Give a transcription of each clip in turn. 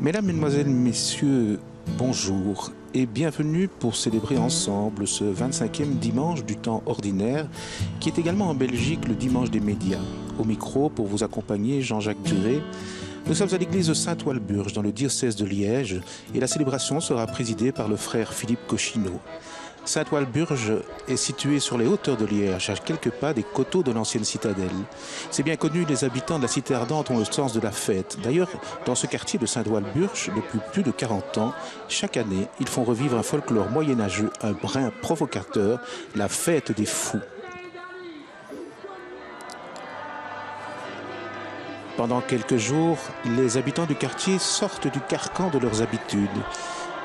Mesdames, Mesdemoiselles, Messieurs, bonjour et bienvenue pour célébrer ensemble ce 25e dimanche du temps ordinaire qui est également en Belgique le dimanche des médias. Au micro, pour vous accompagner, Jean-Jacques Duré. Nous sommes à l'église de Saint-Walburge dans le diocèse de Liège et la célébration sera présidée par le frère Philippe Cochineau. Saint-Walburge est située sur les hauteurs de Liège, à quelques pas des coteaux de l'ancienne citadelle. C'est bien connu, les habitants de la cité ardente ont le sens de la fête. D'ailleurs, dans ce quartier de Saint-Walburge, depuis plus de 40 ans, chaque année, ils font revivre un folklore moyenâgeux, un brin provocateur, la fête des fous. Pendant quelques jours, les habitants du quartier sortent du carcan de leurs habitudes.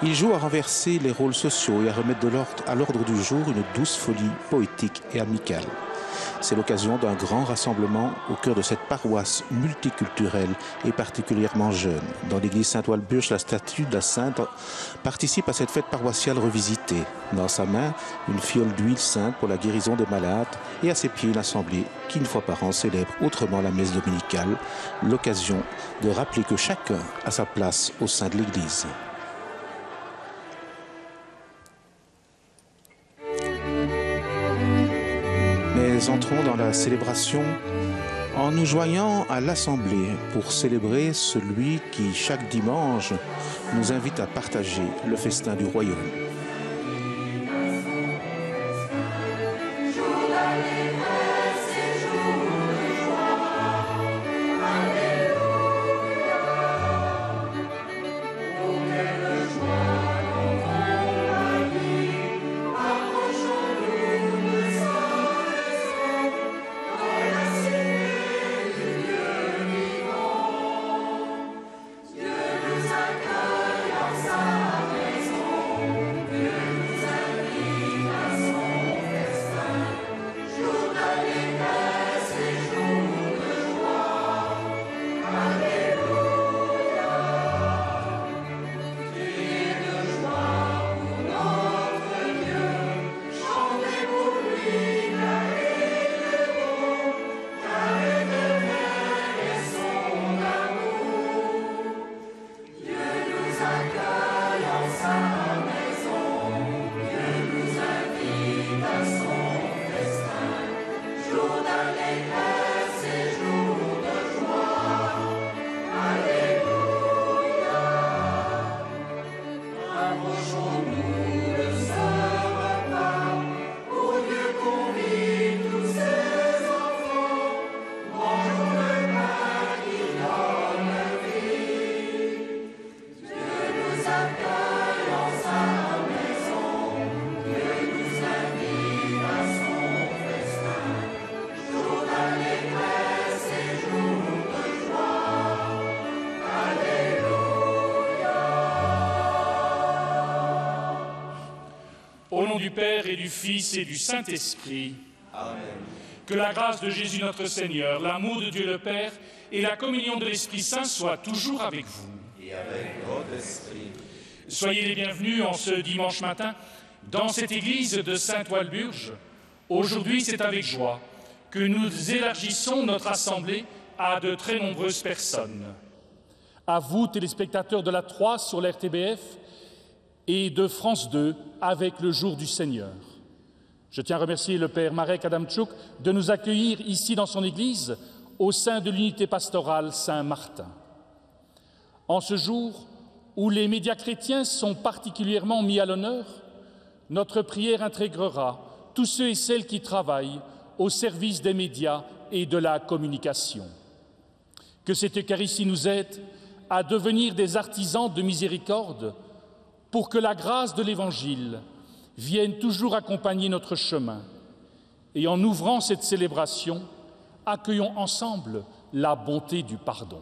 Ils jouent à renverser les rôles sociaux et à remettre à l'ordre du jour une douce folie poétique et amicale. C'est l'occasion d'un grand rassemblement au cœur de cette paroisse multiculturelle et particulièrement jeune. Dans l'église Saint-Walburge, la statue de la Sainte participe à cette fête paroissiale revisitée. Dans sa main, une fiole d'huile sainte pour la guérison des malades et à ses pieds une assemblée qui, une fois par an, célèbre autrement la messe dominicale. L'occasion de rappeler que chacun a sa place au sein de l'église. Mais entrons dans la célébration en nous joignant à l'Assemblée pour célébrer celui qui, chaque dimanche, nous invite à partager le festin du royaume. Au nom du Père et du Fils et du Saint-Esprit. Amen. Que la grâce de Jésus notre Seigneur, l'amour de Dieu le Père et la communion de l'Esprit Saint soient toujours avec vous. Et avec votre esprit. Soyez les bienvenus en ce dimanche matin dans cette église de Saint-Walburge. Aujourd'hui, c'est avec joie que nous élargissons notre assemblée à de très nombreuses personnes. À vous, téléspectateurs de la 3 sur l'RTBF, et de France 2 avec le Jour du Seigneur. Je tiens à remercier le Père Marek Adamczuk de nous accueillir ici dans son église au sein de l'unité pastorale Saint-Martin. En ce jour où les médias chrétiens sont particulièrement mis à l'honneur, notre prière intégrera tous ceux et celles qui travaillent au service des médias et de la communication. Que cette Eucharistie nous aide à devenir des artisans de miséricorde pour que la grâce de l'Évangile vienne toujours accompagner notre chemin. Et en ouvrant cette célébration, accueillons ensemble la bonté du pardon.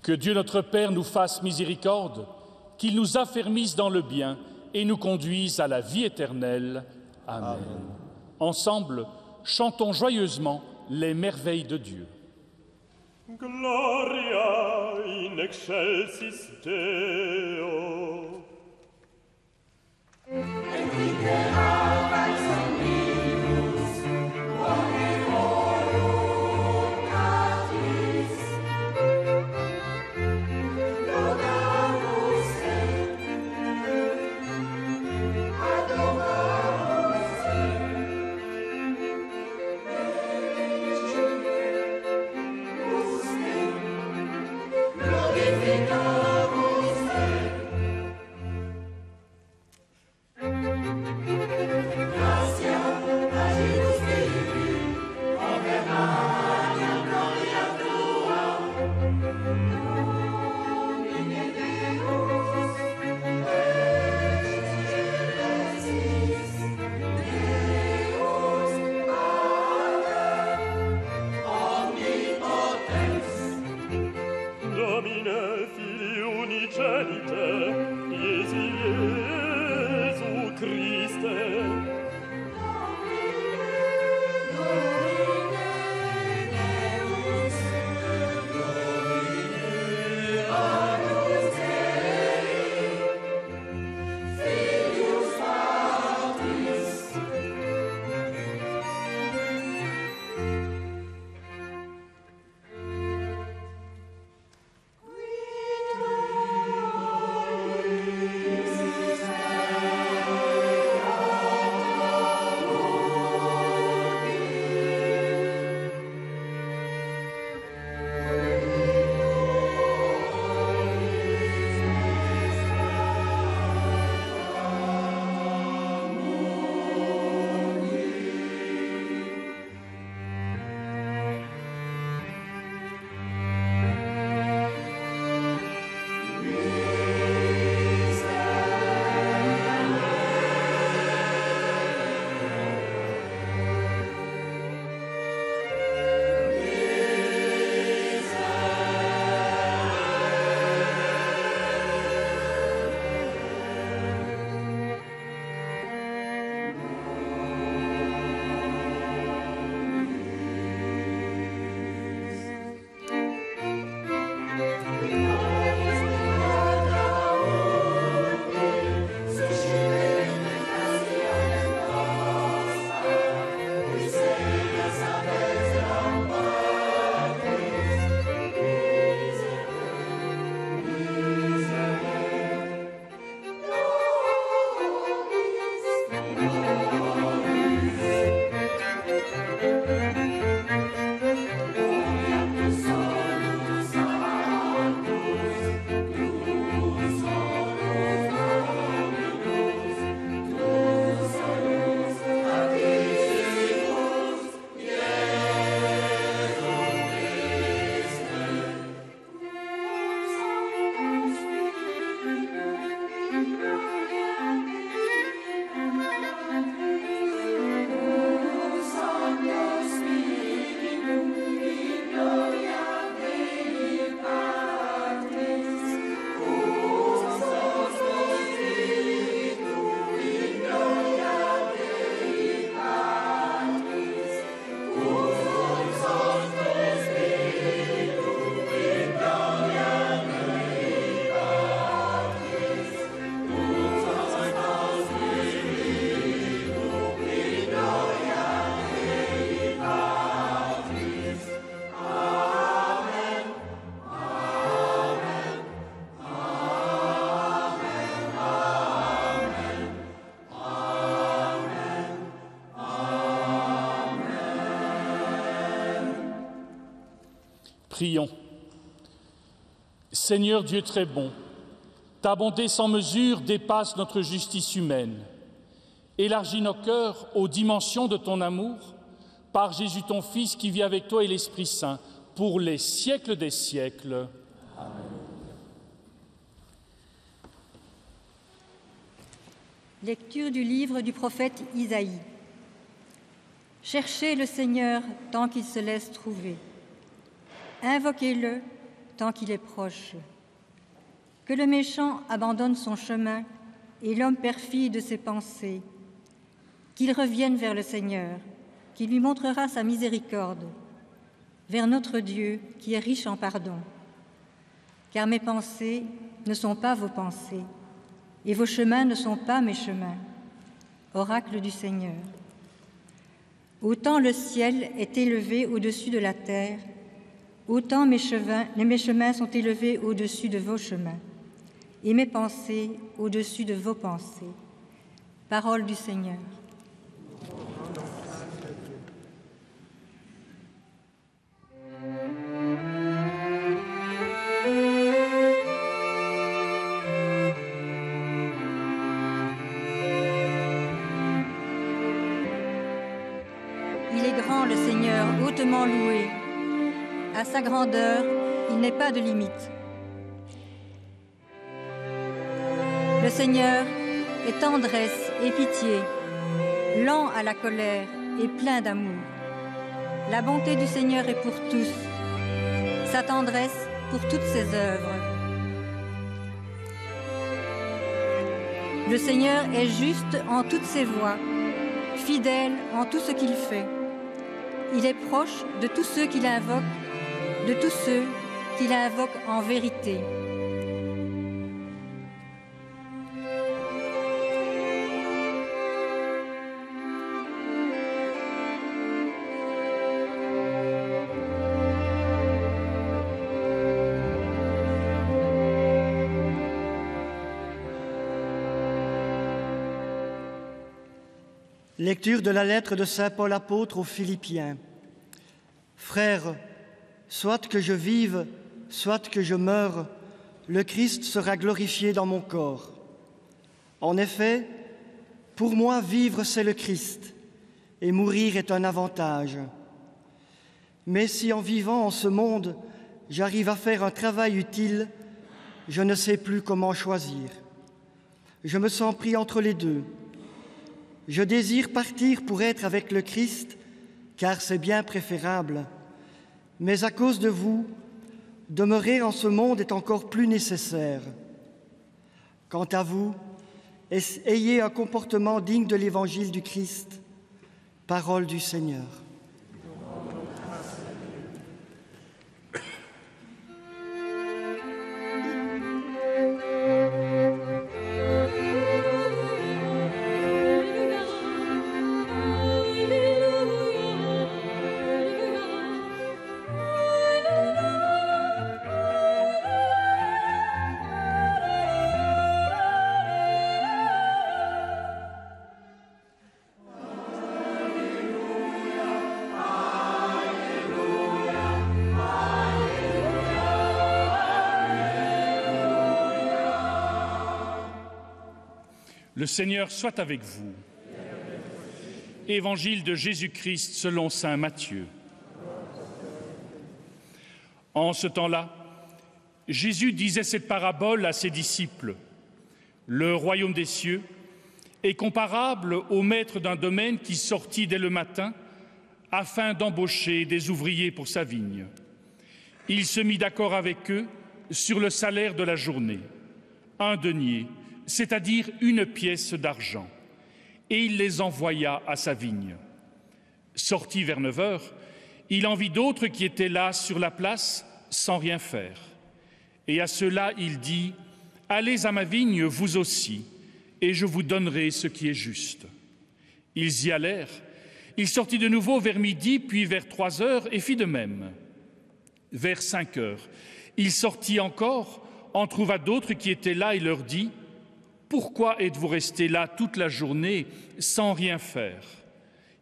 Que Dieu notre Père nous fasse miséricorde, qu'il nous affermisse dans le bien et nous conduise à la vie éternelle. Amen. Amen. Ensemble, chantons joyeusement les merveilles de Dieu. Gloria in excelsis Deo. Et libera pax omnibus, quod voluntatis. Laudamus te, adoramus te, benedicimus te, glorificamus te. Gratia, agibus tibi, oper magna gloria tua. Domine Deus, excelsis Deus, Pater, omnipotens. Domine Filii unigenite, Iesi Iesu Christe. Domine Deus, Domine Agnus Dei, Filius Patris. Prions. Seigneur Dieu très bon, ta bonté sans mesure dépasse notre justice humaine. Élargis nos cœurs aux dimensions de ton amour par Jésus ton Fils qui vit avec toi et l'Esprit Saint pour les siècles des siècles. Amen. Lecture du livre du prophète Isaïe. Cherchez le Seigneur tant qu'il se laisse trouver. Invoquez-le tant qu'il est proche. Que le méchant abandonne son chemin et l'homme perfide ses pensées. Qu'il revienne vers le Seigneur, qui lui montrera sa miséricorde, vers notre Dieu qui est riche en pardon. Car mes pensées ne sont pas vos pensées, et vos chemins ne sont pas mes chemins. Oracle du Seigneur. Autant le ciel est élevé au-dessus de la terre, autant mes chemins sont élevés au-dessus de vos chemins, et mes pensées au-dessus de vos pensées. Parole du Seigneur. Il est grand, le Seigneur, hautement loué. À sa grandeur, il n'est pas de limite. Le Seigneur est tendresse et pitié, lent à la colère et plein d'amour. La bonté du Seigneur est pour tous, sa tendresse pour toutes ses œuvres. Le Seigneur est juste en toutes ses voies, fidèle en tout ce qu'il fait. Il est proche de tous ceux qui l'invoquent, de tous ceux qui l'invoquent en vérité. Lecture de la lettre de saint Paul apôtre aux Philippiens. Frères, soit que je vive, soit que je meure, le Christ sera glorifié dans mon corps. En effet, pour moi, vivre, c'est le Christ, et mourir est un avantage. Mais si en vivant en ce monde, j'arrive à faire un travail utile, je ne sais plus comment choisir. Je me sens pris entre les deux. Je désire partir pour être avec le Christ, car c'est bien préférable. Mais à cause de vous, demeurer en ce monde est encore plus nécessaire. Quant à vous, ayez un comportement digne de l'évangile du Christ. Parole du Seigneur. Le Seigneur soit avec vous. Évangile de Jésus-Christ selon saint Matthieu. En ce temps-là, Jésus disait cette parabole à ses disciples. Le royaume des cieux est comparable au maître d'un domaine qui sortit dès le matin afin d'embaucher des ouvriers pour sa vigne. Il se mit d'accord avec eux sur le salaire de la journée, 1 denier, c'est-à-dire 1 pièce d'argent, et il les envoya à sa vigne. Sorti vers 9 heures, il en vit d'autres qui étaient là sur la place sans rien faire. Et à ceux-là, il dit « Allez à ma vigne, vous aussi, et je vous donnerai ce qui est juste. » Ils y allèrent. Il sortit de nouveau vers midi, puis vers 3 heures, et fit de même. Vers 5 heures, il sortit encore, en trouva d'autres qui étaient là et leur dit « Pourquoi êtes-vous restés là toute la journée sans rien faire ?»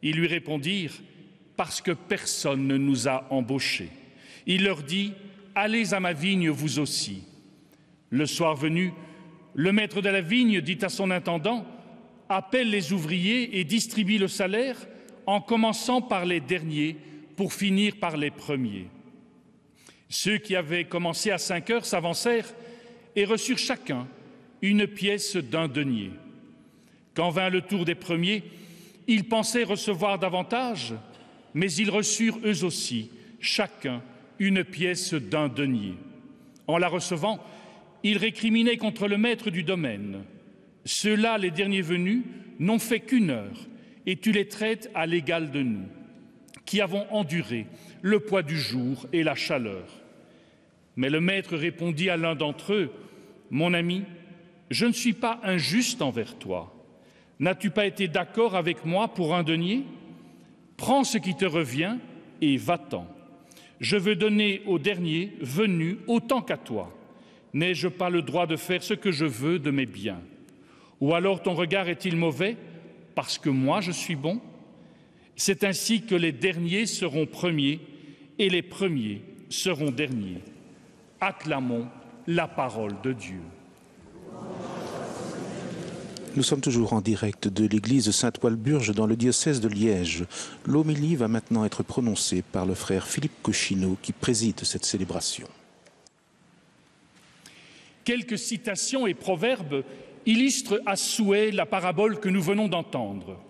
Ils lui répondirent « Parce que personne ne nous a embauchés. » Il leur dit « Allez à ma vigne vous aussi. » Le soir venu, le maître de la vigne dit à son intendant « Appelle les ouvriers et distribue le salaire en commençant par les derniers pour finir par les premiers. » Ceux qui avaient commencé à 5 heures s'avancèrent et reçurent chacun 1 pièce d'1 denier. Quand vint le tour des premiers, ils pensaient recevoir davantage, mais ils reçurent eux aussi, chacun, 1 pièce d'1 denier. En la recevant, il récriminait contre le maître du domaine. Ceux-là, les derniers venus, n'ont fait qu'1 heure, et tu les traites à l'égal de nous, qui avons enduré le poids du jour et la chaleur. Mais le maître répondit à l'un d'entre eux, « Mon ami, je ne suis pas injuste envers toi. N'as-tu pas été d'accord avec moi pour 1 denier? Prends ce qui te revient et va-t'en. Je veux donner au dernier venu autant qu'à toi. N'ai-je pas le droit de faire ce que je veux de mes biens? Ou alors ton regard est-il mauvais parce que moi je suis bon? C'est ainsi que les derniers seront premiers et les premiers seront derniers. » Acclamons la parole de Dieu. Nous sommes toujours en direct de l'église Saint-Walburge dans le diocèse de Liège. L'homélie va maintenant être prononcée par le frère Philippe Cochineau qui préside cette célébration. Quelques citations et proverbes illustrent à souhait la parabole que nous venons d'entendre.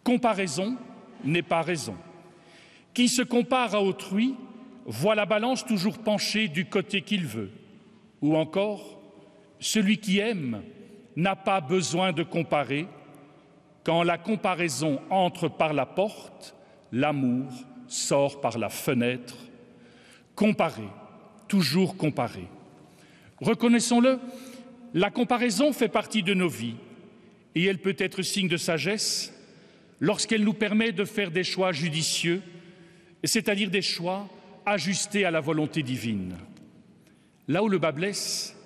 Comparaison n'est pas raison. Qui se compare à autrui voit la balance toujours penchée du côté qu'il veut. Ou encore, celui qui aime n'a pas besoin de comparer. Quand la comparaison entre par la porte, l'amour sort par la fenêtre. Comparer, toujours comparer. Reconnaissons-le, la comparaison fait partie de nos vies et elle peut être signe de sagesse lorsqu'elle nous permet de faire des choix judicieux, c'est-à-dire des choix ajustés à la volonté divine. Là où le bât blesse,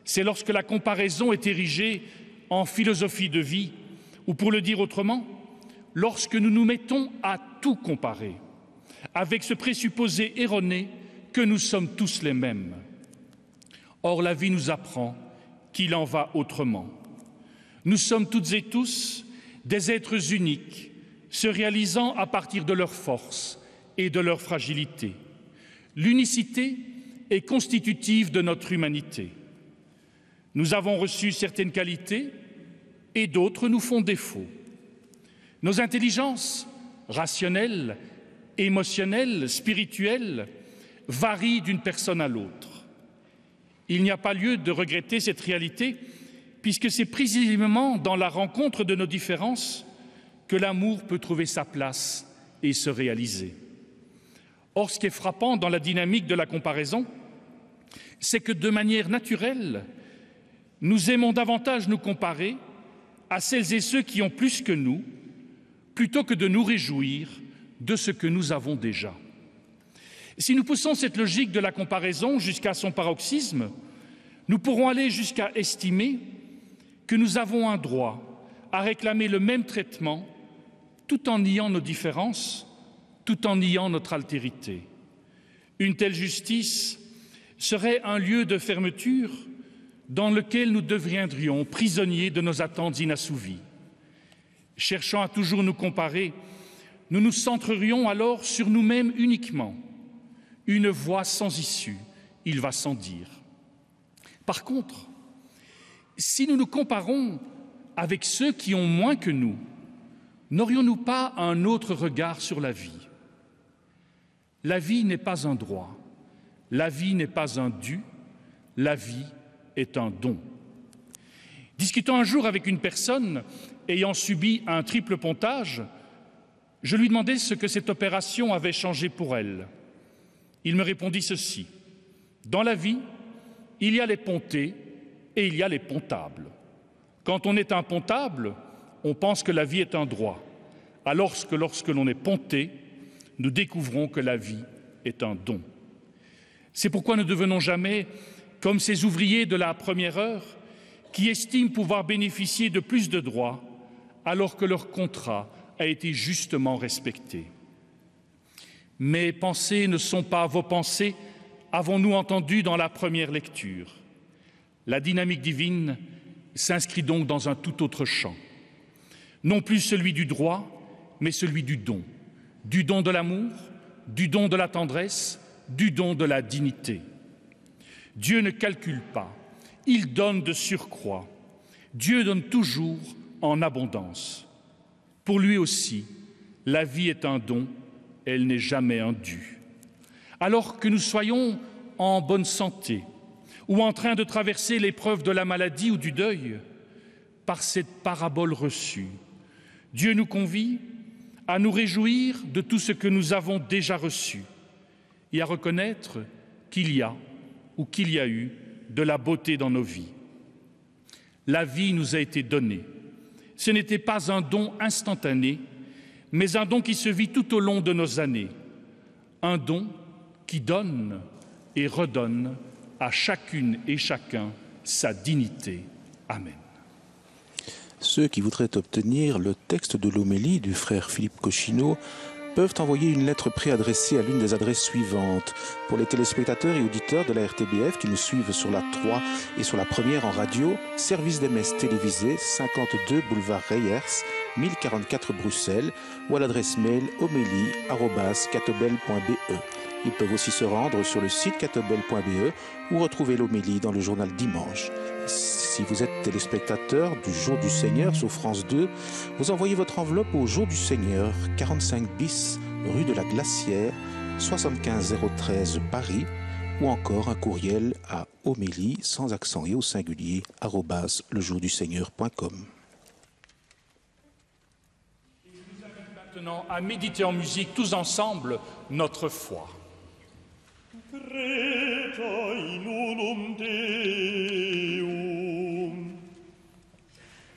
c'est lorsque la comparaison est érigée en philosophie de vie, ou pour le dire autrement, lorsque nous nous mettons à tout comparer, avec ce présupposé erroné que nous sommes tous les mêmes. Or, la vie nous apprend qu'il en va autrement. Nous sommes toutes et tous des êtres uniques, se réalisant à partir de leurs forces et de leur fragilité. L'unicité est constitutive de notre humanité. Nous avons reçu certaines qualités et d'autres nous font défaut. Nos intelligences rationnelles, émotionnelles, spirituelles varient d'une personne à l'autre. Il n'y a pas lieu de regretter cette réalité puisque c'est précisément dans la rencontre de nos différences que l'amour peut trouver sa place et se réaliser. Or, ce qui est frappant dans la dynamique de la comparaison, c'est que de manière naturelle, nous aimons davantage nous comparer à celles et ceux qui ont plus que nous, plutôt que de nous réjouir de ce que nous avons déjà. Si nous poussons cette logique de la comparaison jusqu'à son paroxysme, nous pourrons aller jusqu'à estimer que nous avons un droit à réclamer le même traitement tout en niant nos différences, tout en niant notre altérité. Une telle justice serait un lieu de fermeture dans lequel nous deviendrions prisonniers de nos attentes inassouvies. Cherchant à toujours nous comparer, nous nous centrerions alors sur nous-mêmes uniquement. Une voie sans issue, il va sans dire. Par contre, si nous nous comparons avec ceux qui ont moins que nous, n'aurions-nous pas un autre regard sur la vie? La vie n'est pas un droit, la vie n'est pas un dû, la vie est un don. Discutant un jour avec une personne ayant subi un triple pontage, je lui demandai ce que cette opération avait changé pour elle. Il me répondit ceci: dans la vie, il y a les pontés et il y a les pontables. Quand on est un pontable, on pense que la vie est un droit, alors que lorsque l'on est ponté, nous découvrons que la vie est un don. C'est pourquoi ne devenons jamais comme ces ouvriers de la première heure qui estiment pouvoir bénéficier de plus de droits alors que leur contrat a été justement respecté. Mes pensées ne sont pas vos pensées, avons-nous entendu dans la première lecture. La dynamique divine s'inscrit donc dans un tout autre champ. Non plus celui du droit, mais celui du don de l'amour, du don de la tendresse, du don de la dignité. Dieu ne calcule pas, il donne de surcroît. Dieu donne toujours en abondance. Pour lui aussi, la vie est un don, elle n'est jamais un dû. Alors que nous soyons en bonne santé ou en train de traverser l'épreuve de la maladie ou du deuil, par cette parabole reçue, Dieu nous convie à nous réjouir de tout ce que nous avons déjà reçu et à reconnaître qu'il y a ou qu'il y a eu de la beauté dans nos vies. La vie nous a été donnée. Ce n'était pas un don instantané, mais un don qui se vit tout au long de nos années. Un don qui donne et redonne à chacune et chacun sa dignité. Amen. Ceux qui voudraient obtenir le texte de l'homélie du frère Philippe Cochineau peuvent envoyer une lettre préadressée à l'une des adresses suivantes. Pour les téléspectateurs et auditeurs de la RTBF qui nous suivent sur la 3 et sur la première en radio, service des messes télévisées, 52 boulevard Reyers, 1044 Bruxelles, ou à l'adresse mail homélie@catobel.be. Ils peuvent aussi se rendre sur le site catobel.be ou retrouver l'homélie dans le journal Dimanche. Si vous êtes téléspectateur du Jour du Seigneur sur France 2, vous envoyez votre enveloppe au Jour du Seigneur, 45 bis, rue de la Glacière, 75 013 Paris, ou encore un courriel à homélie, sans accent et au singulier, @lejourduseigneur.com. Je vous invite maintenant à méditer en musique tous ensemble notre foi. Creta in unum Deum.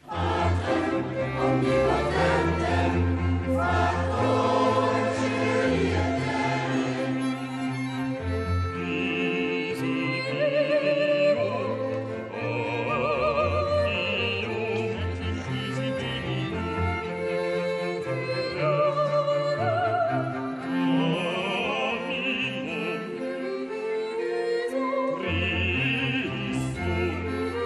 Patrem omnipotentem, Factor Celestem, Visibilium, Orbium, Dominum, Christum,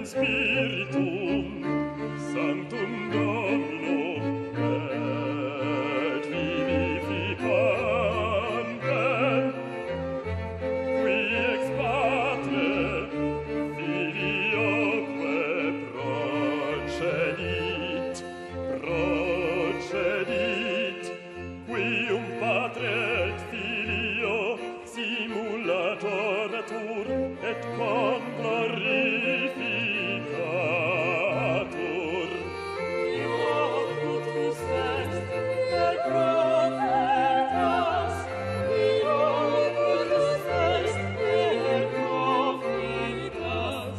Spiritum Sanctum Domino et vivificantem qui ex patre filioque procedit quium patre et filio simulator et glorificator. Iactus est et prophetas, iactus est et prophetas,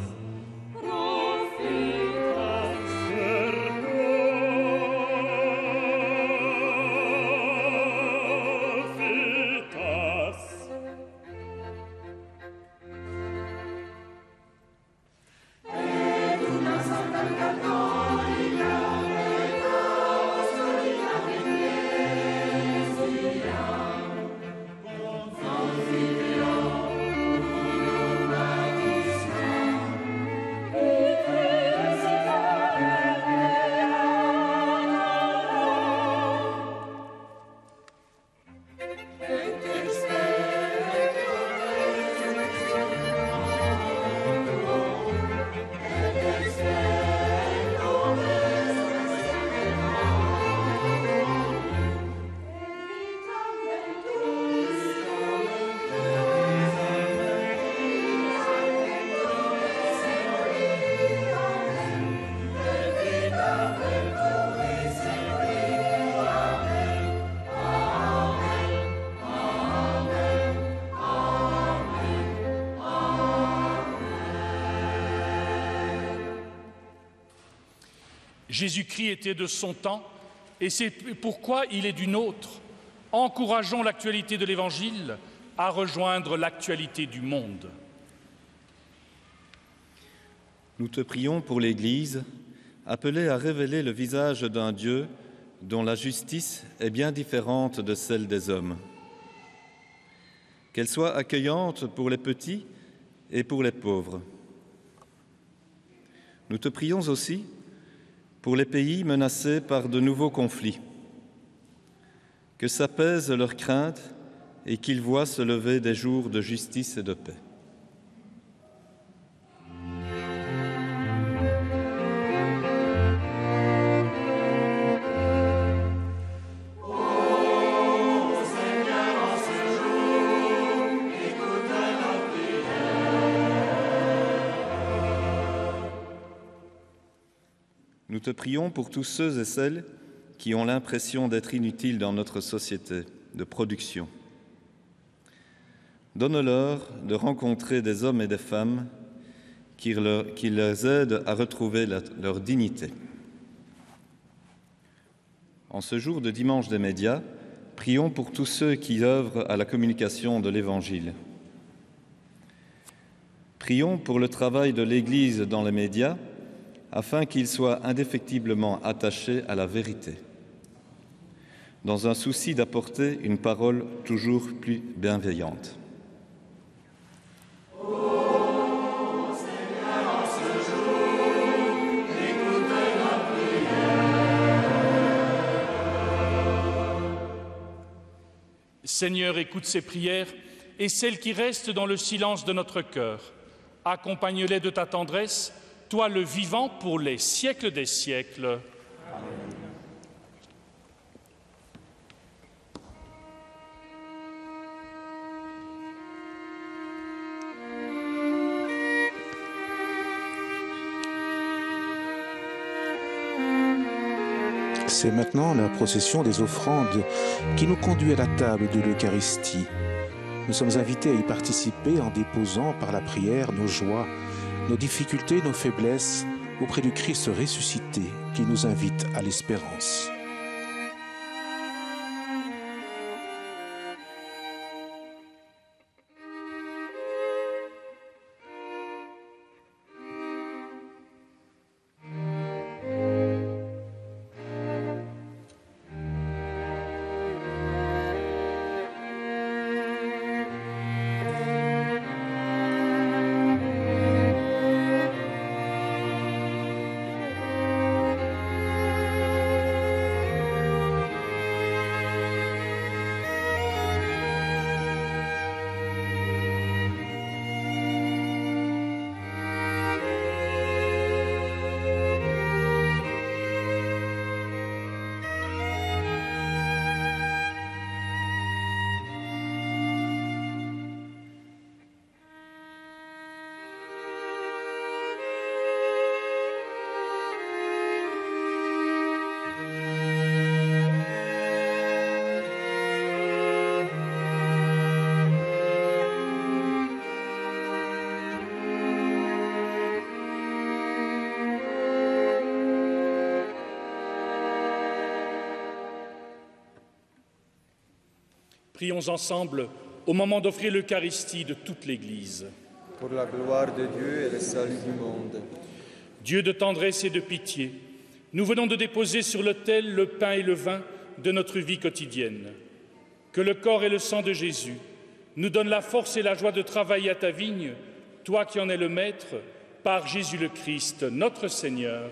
Jésus-Christ était de son temps et c'est pourquoi il est du nôtre. Encourageons l'actualité de l'Évangile à rejoindre l'actualité du monde. Nous te prions pour l'Église, appelée à révéler le visage d'un Dieu dont la justice est bien différente de celle des hommes. Qu'elle soit accueillante pour les petits et pour les pauvres. Nous te prions aussi pour les pays menacés par de nouveaux conflits, que s'apaise leur crainte et qu'ils voient se lever des jours de justice et de paix. Nous te prions pour tous ceux et celles qui ont l'impression d'être inutiles dans notre société de production. Donne-leur de rencontrer des hommes et des femmes qui les aident à retrouver leur dignité. En ce jour de dimanche des médias, prions pour tous ceux qui œuvrent à la communication de l'Évangile. Prions pour le travail de l'Église dans les médias, afin qu'il soit indéfectiblement attaché à la vérité, dans un souci d'apporter une parole toujours plus bienveillante. Seigneur, écoute ces prières et celles qui restent dans le silence de notre cœur. Accompagne-les de ta tendresse, toi le vivant pour les siècles des siècles. C'est maintenant la procession des offrandes qui nous conduit à la table de l'Eucharistie. Nous sommes invités à y participer en déposant par la prière nos joies, nos difficultés, nos faiblesses auprès du Christ ressuscité qui nous invite à l'espérance. Prions ensemble au moment d'offrir l'Eucharistie de toute l'Église. Pour la gloire de Dieu et le salut du monde. Dieu de tendresse et de pitié, nous venons de déposer sur l'autel le pain et le vin de notre vie quotidienne. Que le corps et le sang de Jésus nous donnent la force et la joie de travailler à ta vigne, toi qui en es le maître, par Jésus le Christ, notre Seigneur.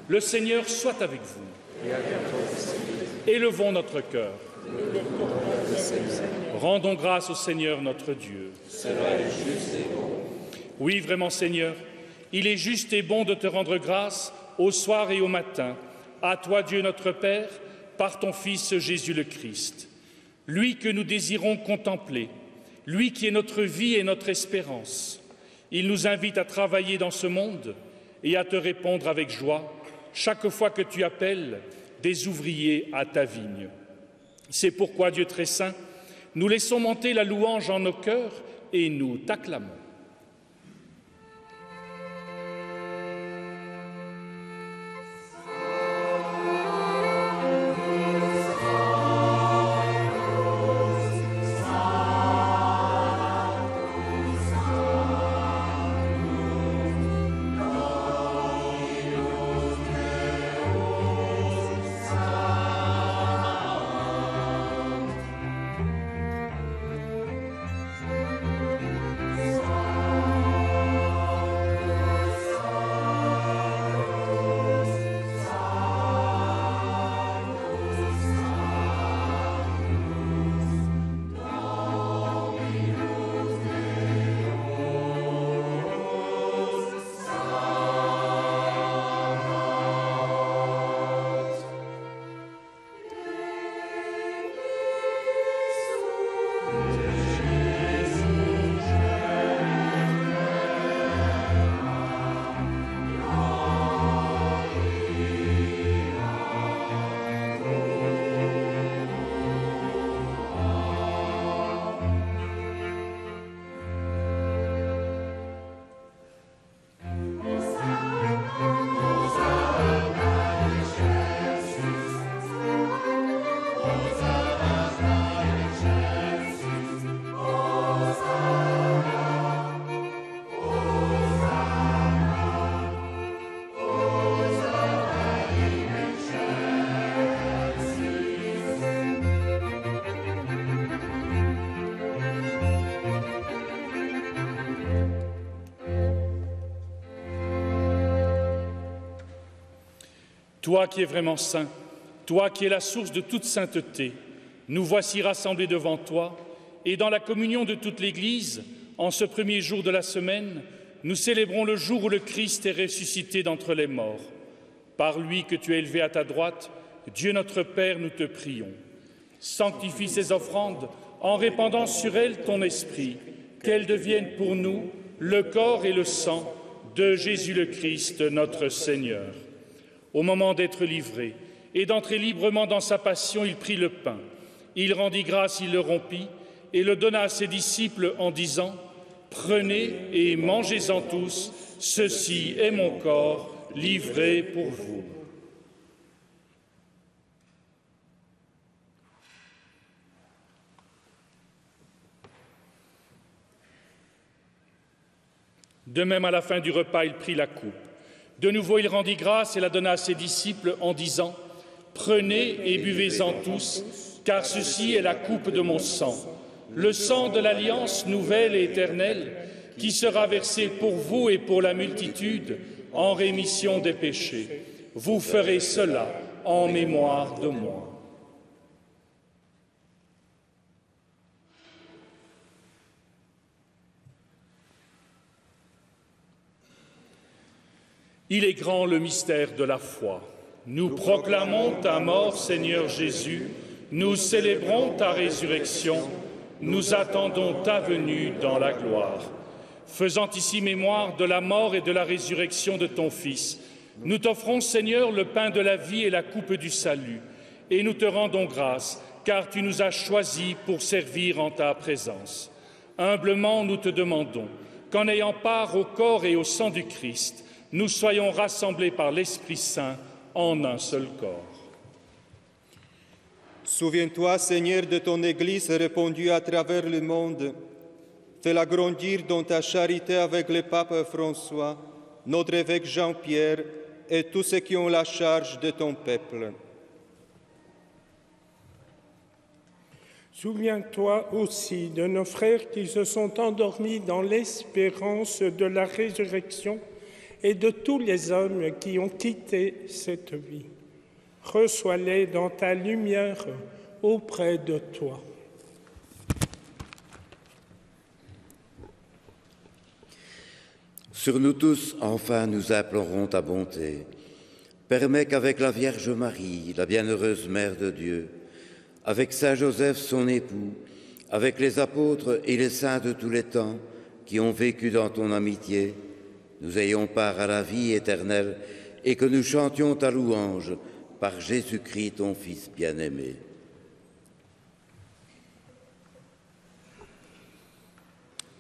Le Seigneur soit avec vous. Et avec ton esprit. Élevons notre cœur. Rendons grâce au Seigneur notre Dieu. Cela est juste et bon. Oui, vraiment, Seigneur, il est juste et bon de te rendre grâce au soir et au matin, à toi, Dieu notre Père, par ton Fils Jésus le Christ. Lui que nous désirons contempler, lui qui est notre vie et notre espérance. Il nous invite à travailler dans ce monde et à te répondre avec joie chaque fois que tu appelles des ouvriers à ta vigne. C'est pourquoi, Dieu très saint, nous laissons monter la louange en nos cœurs et nous t'acclamons. Toi qui es vraiment saint, toi qui es la source de toute sainteté, nous voici rassemblés devant toi et dans la communion de toute l'Église, en ce premier jour de la semaine, nous célébrons le jour où le Christ est ressuscité d'entre les morts. Par lui que tu as élevé à ta droite, Dieu notre Père, nous te prions. Sanctifie ces offrandes en répandant sur elles ton esprit, qu'elles deviennent pour nous le corps et le sang de Jésus le Christ, notre Seigneur. Au moment d'être livré et d'entrer librement dans sa passion, il prit le pain. Il rendit grâce, il le rompit et le donna à ses disciples en disant « Prenez et mangez-en tous, ceci est mon corps livré pour vous. » De même, à la fin du repas, il prit la coupe. De nouveau, il rendit grâce et la donna à ses disciples en disant « Prenez et buvez-en tous, car ceci est la coupe de mon sang, le sang de l'alliance nouvelle et éternelle, qui sera versé pour vous et pour la multitude en rémission des péchés. Vous ferez cela en mémoire de moi. » Il est grand le mystère de la foi. Nous proclamons ta mort, Seigneur Jésus, nous célébrons ta résurrection, nous attendons ta venue dans la gloire. Faisant ici mémoire de la mort et de la résurrection de ton Fils, nous t'offrons, Seigneur, le pain de la vie et la coupe du salut, et nous te rendons grâce, car tu nous as choisis pour servir en ta présence. Humblement, nous te demandons qu'en ayant part au corps et au sang du Christ, nous soyons rassemblés par l'Esprit Saint en un seul corps. Souviens-toi, Seigneur, de ton Église répandue à travers le monde. Fais-la grandir dans ta charité avec le pape François, notre évêque Jean-Pierre et tous ceux qui ont la charge de ton peuple. Souviens-toi aussi de nos frères qui se sont endormis dans l'espérance de la résurrection et de tous les hommes qui ont quitté cette vie. Reçois-les dans ta lumière auprès de toi. Sur nous tous, enfin, nous implorons ta bonté. Permets qu'avec la Vierge Marie, la bienheureuse Mère de Dieu, avec Saint Joseph, son époux, avec les apôtres et les saints de tous les temps qui ont vécu dans ton amitié, nous ayons part à la vie éternelle et que nous chantions ta louange par Jésus-Christ, ton Fils bien-aimé.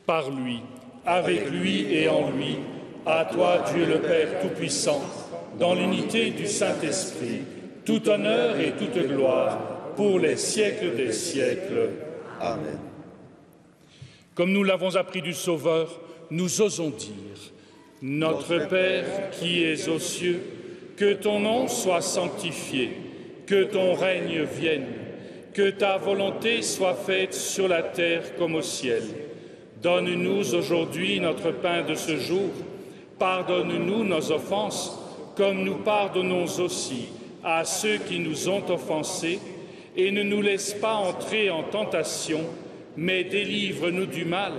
Par lui, avec lui et en lui, à toi, Dieu le Père Tout-Puissant, dans l'unité du Saint-Esprit, tout honneur et toute gloire, pour les siècles des siècles. Amen. Comme nous l'avons appris du Sauveur, nous osons dire « Notre Père qui es aux cieux, que ton nom soit sanctifié, que ton règne vienne, que ta volonté soit faite sur la terre comme au ciel. Donne-nous aujourd'hui notre pain de ce jour. Pardonne-nous nos offenses, comme nous pardonnons aussi à ceux qui nous ont offensés, et ne nous laisse pas entrer en tentation, mais délivre-nous du mal,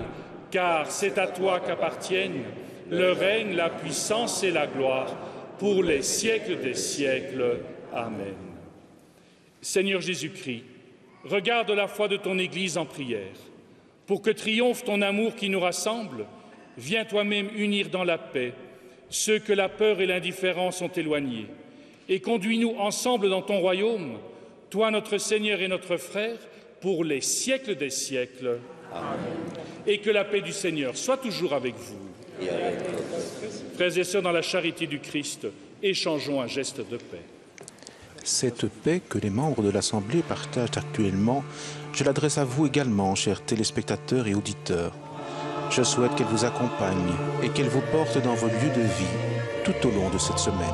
car c'est à toi qu'appartiennent le règne, la puissance et la gloire, pour les siècles des siècles. Amen. Seigneur Jésus-Christ, regarde la foi de ton Église en prière. Pour que triomphe ton amour qui nous rassemble, viens toi-même unir dans la paix ceux que la peur et l'indifférence ont éloignés, et conduis-nous ensemble dans ton royaume, toi notre Seigneur et notre frère, pour les siècles des siècles. Amen. Et que la paix du Seigneur soit toujours avec vous. Et avec Frères et sœurs, dans la charité du Christ, échangeons un geste de paix. Cette paix que les membres de l'Assemblée partagent actuellement, je l'adresse à vous également, chers téléspectateurs et auditeurs. Je souhaite qu'elle vous accompagne et qu'elle vous porte dans vos lieux de vie tout au long de cette semaine.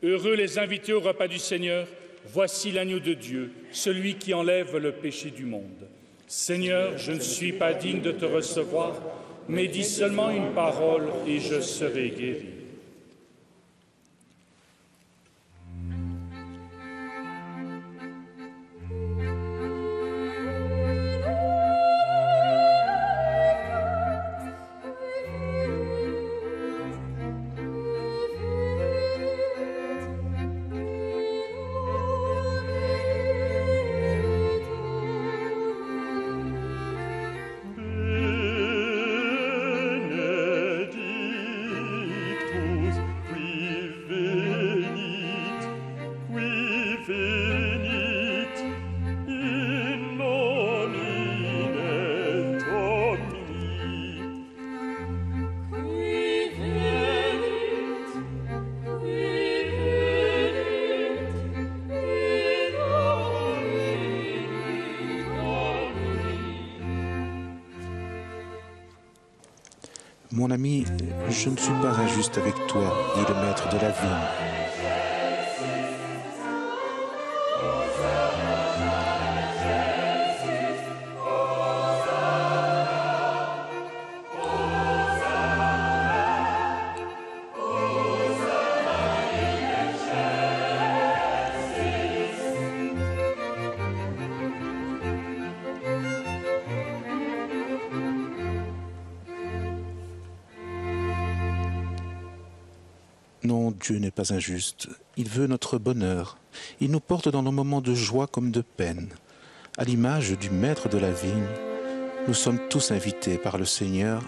Heureux les invités au repas du Seigneur, voici l'agneau de Dieu, celui qui enlève le péché du monde. Seigneur, je ne suis pas digne de te recevoir, mais dis seulement une parole et je serai guéri. Mon ami, je ne suis pas injuste avec toi, dit le maître de la vigne. Non, Dieu n'est pas injuste. Il veut notre bonheur. Il nous porte dans nos moments de joie comme de peine. À l'image du maître de la vigne, nous sommes tous invités par le Seigneur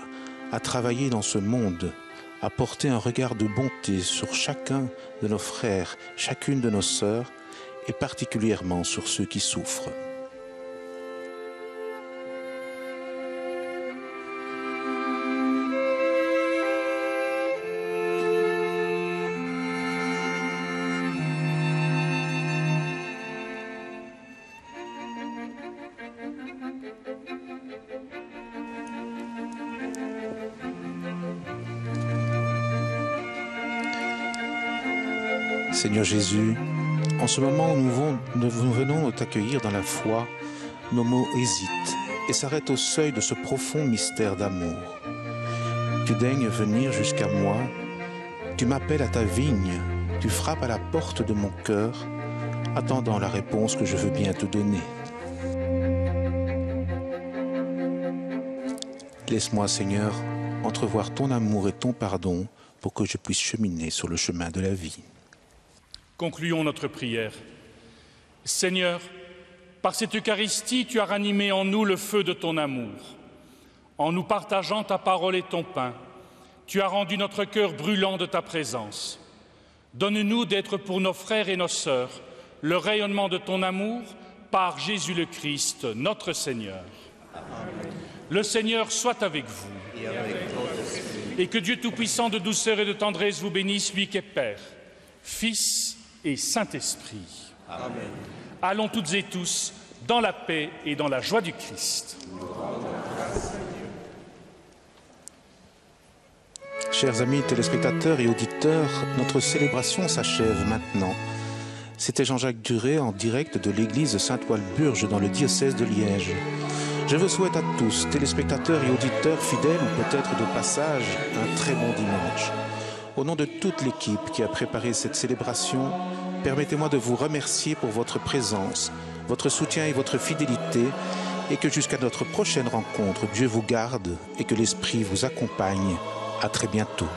à travailler dans ce monde, à porter un regard de bonté sur chacun de nos frères, chacune de nos sœurs, et particulièrement sur ceux qui souffrent. Seigneur Jésus, en ce moment où nous venons t'accueillir dans la foi, nos mots hésitent et s'arrêtent au seuil de ce profond mystère d'amour. Tu daignes venir jusqu'à moi, tu m'appelles à ta vigne, tu frappes à la porte de mon cœur, attendant la réponse que je veux bien te donner. Laisse-moi, Seigneur, entrevoir ton amour et ton pardon pour que je puisse cheminer sur le chemin de la vie. Concluons notre prière. Seigneur, par cette Eucharistie, tu as ranimé en nous le feu de ton amour. En nous partageant ta parole et ton pain, tu as rendu notre cœur brûlant de ta présence. Donne-nous d'être pour nos frères et nos sœurs le rayonnement de ton amour par Jésus le Christ, notre Seigneur. Amen. Le Seigneur soit avec vous. Et avec ton esprit. Et que Dieu Tout-Puissant de douceur et de tendresse vous bénisse, lui qui est Père, Fils et Saint-Esprit. Amen. Allons toutes et tous dans la paix et dans la joie du Christ. Chers amis téléspectateurs et auditeurs, notre célébration s'achève maintenant. C'était Jean-Jacques Duré en direct de l'église Saint-Walburge dans le diocèse de Liège. Je vous souhaite à tous, téléspectateurs et auditeurs fidèles ou peut-être de passage, un très bon dimanche. Au nom de toute l'équipe qui a préparé cette célébration, permettez-moi de vous remercier pour votre présence, votre soutien et votre fidélité, et que jusqu'à notre prochaine rencontre, Dieu vous garde et que l'Esprit vous accompagne. À très bientôt.